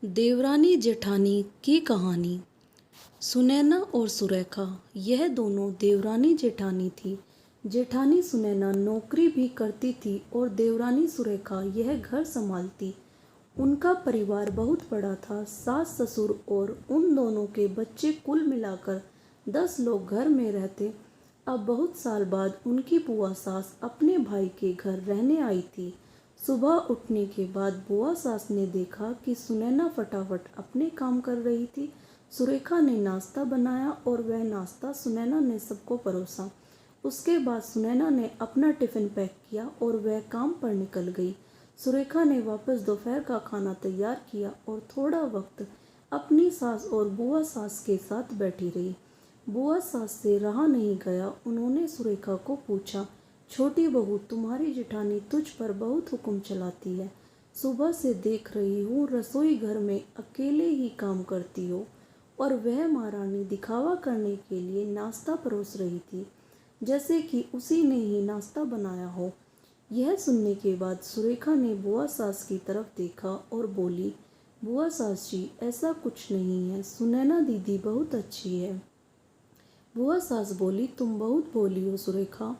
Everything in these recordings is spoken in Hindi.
देवरानी जेठानी की कहानी। सुनैना और सुरेखा, यह दोनों देवरानी जेठानी थी। जेठानी सुनैना नौकरी भी करती थी और देवरानी सुरेखा यह घर संभालती। उनका परिवार बहुत बड़ा था। सास ससुर और उन दोनों के बच्चे, कुल मिलाकर 10 लोग घर में रहते। अब बहुत साल बाद उनकी बुआ सास अपने भाई के घर रहने आई थी। सुबह उठने के बाद बुआ सास ने देखा कि सुनैना फटाफट अपने काम कर रही थी। सुरेखा ने नाश्ता बनाया और वह नाश्ता सुनैना ने सबको परोसा। उसके बाद सुनैना ने अपना टिफ़िन पैक किया और वह काम पर निकल गई। सुरेखा ने वापस दोपहर का खाना तैयार किया और थोड़ा वक्त अपनी सास और बुआ सास के साथ बैठी रही। बुआ सास से रहा नहीं गया। उन्होंने सुरेखा को पूछा, छोटी बहू, तुम्हारी जेठानी तुझ पर बहुत हुक्म चलाती है। सुबह से देख रही हूँ रसोई घर में अकेले ही काम करती हो। और वह महारानी दिखावा करने के लिए नाश्ता परोस रही थी, जैसे कि उसी ने ही नाश्ता बनाया हो। यह सुनने के बाद सुरेखा ने बुआ सास की तरफ देखा और बोली, बुआ सास जी, ऐसा कुछ नहीं है, सुनैना दीदी बहुत अच्छी है। बुआ सास बोली, तुम बहुत बोली हो सुरेखा,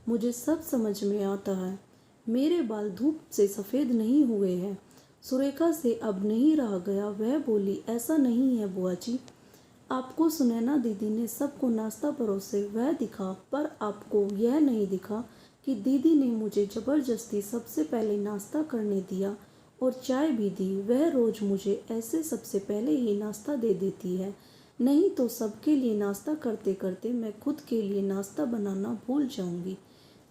मुझे सब समझ में आता है। मेरे बाल धूप से सफ़ेद नहीं हुए हैं। सुरेखा से अब नहीं रहा गया। वह बोली, ऐसा नहीं है बुआ जी, आपको सुनैना दीदी ने सबको नाश्ता परोसे वह दिखा, पर आपको यह नहीं दिखा कि दीदी ने मुझे ज़बरदस्ती सबसे पहले नाश्ता करने दिया और चाय भी दी। वह रोज़ मुझे ऐसे सबसे पहले ही नाश्ता दे देती है, नहीं तो सबके लिए नाश्ता करते करते मैं खुद के लिए नाश्ता बनाना भूल जाऊंगी।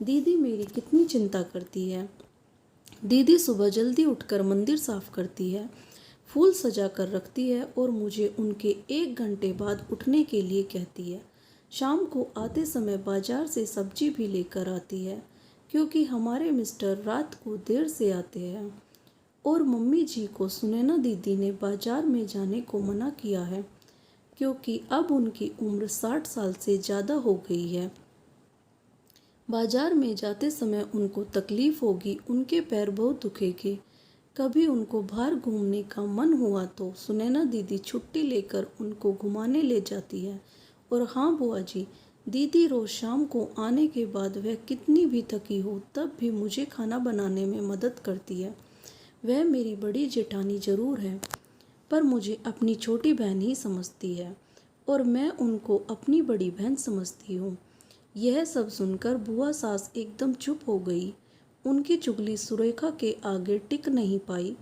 दीदी मेरी कितनी चिंता करती है। दीदी सुबह जल्दी उठकर मंदिर साफ करती है, फूल सजा कर रखती है और मुझे उनके 1 घंटे बाद उठने के लिए कहती है। शाम को आते समय बाजार से सब्जी भी लेकर आती है, क्योंकि हमारे मिस्टर रात को देर से आते हैं। और मम्मी जी को सुनैना दीदी ने बाजार में जाने को मना किया है, क्योंकि अब उनकी उम्र 60 साल से ज़्यादा हो गई है। बाजार में जाते समय उनको तकलीफ़ होगी, उनके पैर बहुत दुखेंगे। कभी उनको बाहर घूमने का मन हुआ तो सुनैना दीदी छुट्टी लेकर उनको घुमाने ले जाती है। और हाँ बुआ जी, दीदी रोज़ शाम को आने के बाद वह कितनी भी थकी हो तब भी मुझे खाना बनाने में मदद करती है। वह मेरी बड़ी जेठानी ज़रूर है, पर मुझे अपनी छोटी बहन ही समझती है और मैं उनको अपनी बड़ी बहन समझती हूँ। यह सब सुनकर बुआ सास एकदम चुप हो गई। उनकी चुगली सुरेखा के आगे टिक नहीं पाई।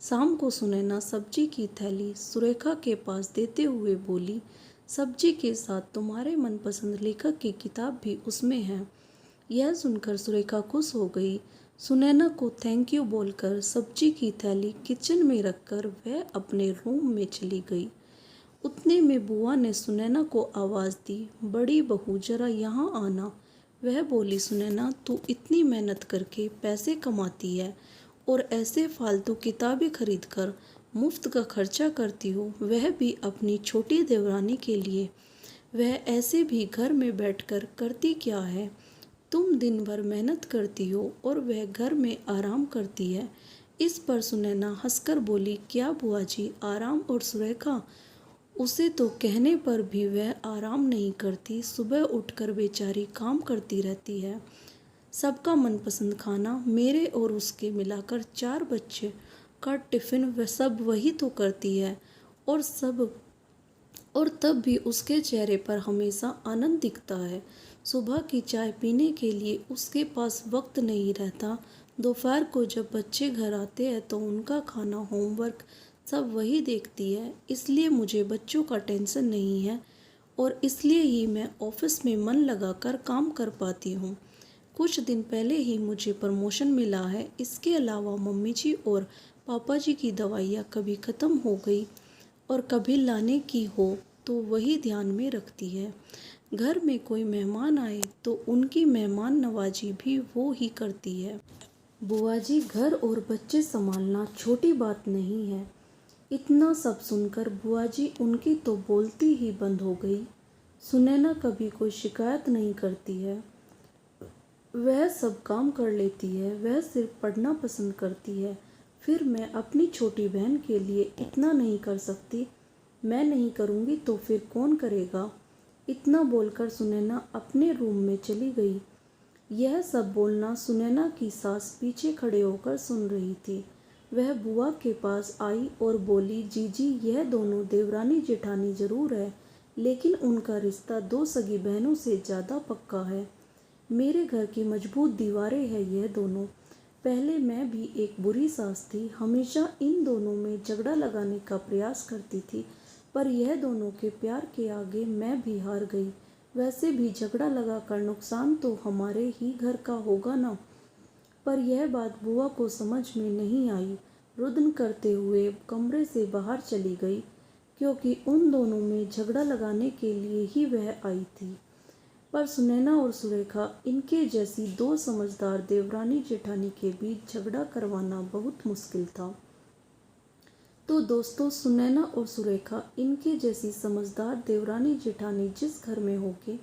शाम को सुनैना सब्जी की थैली सुरेखा के पास देते हुए बोली, सब्जी के साथ तुम्हारे मनपसंद लेखक की किताब भी उसमें है। यह सुनकर सुरेखा खुश हो गई। सुनैना को थैंक यू बोलकर सब्जी की थैली किचन में रखकर वह अपने रूम में चली गई। उतने में बुआ ने सुनैना को आवाज़ दी, बड़ी बहू जरा यहाँ आना। वह बोली, सुनैना तू इतनी मेहनत करके पैसे कमाती है और ऐसे फालतू किताबें खरीद कर मुफ्त का खर्चा करती हो, वह भी अपनी छोटी देवरानी के लिए। वह ऐसे भी घर में बैठकर करती क्या है? तुम दिन भर मेहनत करती हो और वह घर में आराम करती है। इस पर सुनैना हंसकर बोली, क्या बुआ जी, आराम? और सुरेखा, उसे तो कहने पर भी वह आराम नहीं करती। सुबह उठकर बेचारी काम करती रहती है। सबका मनपसंद खाना, मेरे और उसके मिलाकर 4 बच्चे का टिफ़िन वह सब वही तो करती है। और तब भी उसके चेहरे पर हमेशा आनंद दिखता है। सुबह की चाय पीने के लिए उसके पास वक्त नहीं रहता। दोपहर को जब बच्चे घर आते हैं तो उनका खाना, होमवर्क सब वही देखती है। इसलिए मुझे बच्चों का टेंशन नहीं है और इसलिए ही मैं ऑफिस में मन लगाकर काम कर पाती हूँ। कुछ दिन पहले ही मुझे प्रमोशन मिला है। इसके अलावा मम्मी जी और पापा जी की दवाइयाँ कभी ख़त्म हो गई और कभी लाने की हो तो वही ध्यान में रखती है। घर में कोई मेहमान आए तो उनकी मेहमान नवाजी भी वो ही करती है। बुआ जी, घर और बच्चे संभालना छोटी बात नहीं है। इतना सब सुनकर बुआ जी उनकी तो बोलती ही बंद हो गई। सुनैना कभी कोई शिकायत नहीं करती है, वह सब काम कर लेती है। वह सिर्फ पढ़ना पसंद करती है। फिर मैं अपनी छोटी बहन के लिए इतना नहीं कर सकती। मैं नहीं करूँगी तो फिर कौन करेगा? इतना बोलकर सुनैना अपने रूम में चली गई। यह सब बोलना सुनैना की सास पीछे खड़े होकर सुन रही थी। वह बुआ के पास आई और बोली, जीजी यह दोनों देवरानी जेठानी जरूर है, लेकिन उनका रिश्ता दो सगी बहनों से ज़्यादा पक्का है। मेरे घर की मजबूत दीवारें हैं यह दोनों। पहले मैं भी एक बुरी सास थी, हमेशा इन दोनों में झगड़ा लगाने का प्रयास करती थी, पर यह दोनों के प्यार के आगे मैं भी हार गई। वैसे भी झगड़ा लगाकर नुकसान तो हमारे ही घर का होगा ना। पर यह बात बुआ को समझ में नहीं आई। रुदन करते हुए कमरे से बाहर चली गई, क्योंकि उन दोनों में झगड़ा लगाने के लिए ही वह आई थी। पर सुनैना और सुरेखा, इनके जैसी दो समझदार देवरानी जेठानी के बीच झगड़ा करवाना बहुत मुश्किल था। तो दोस्तों, सुनैना और सुरेखा, इनके जैसी समझदार देवरानी जेठानी जिस घर में होगी,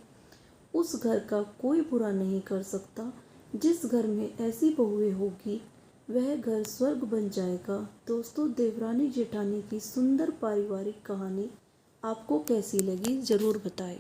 उस घर का कोई बुरा नहीं कर सकता। जिस घर में ऐसी बहुएं होगी, वह घर स्वर्ग बन जाएगा। दोस्तों, देवरानी जेठानी की सुंदर पारिवारिक कहानी आपको कैसी लगी ज़रूर बताएं।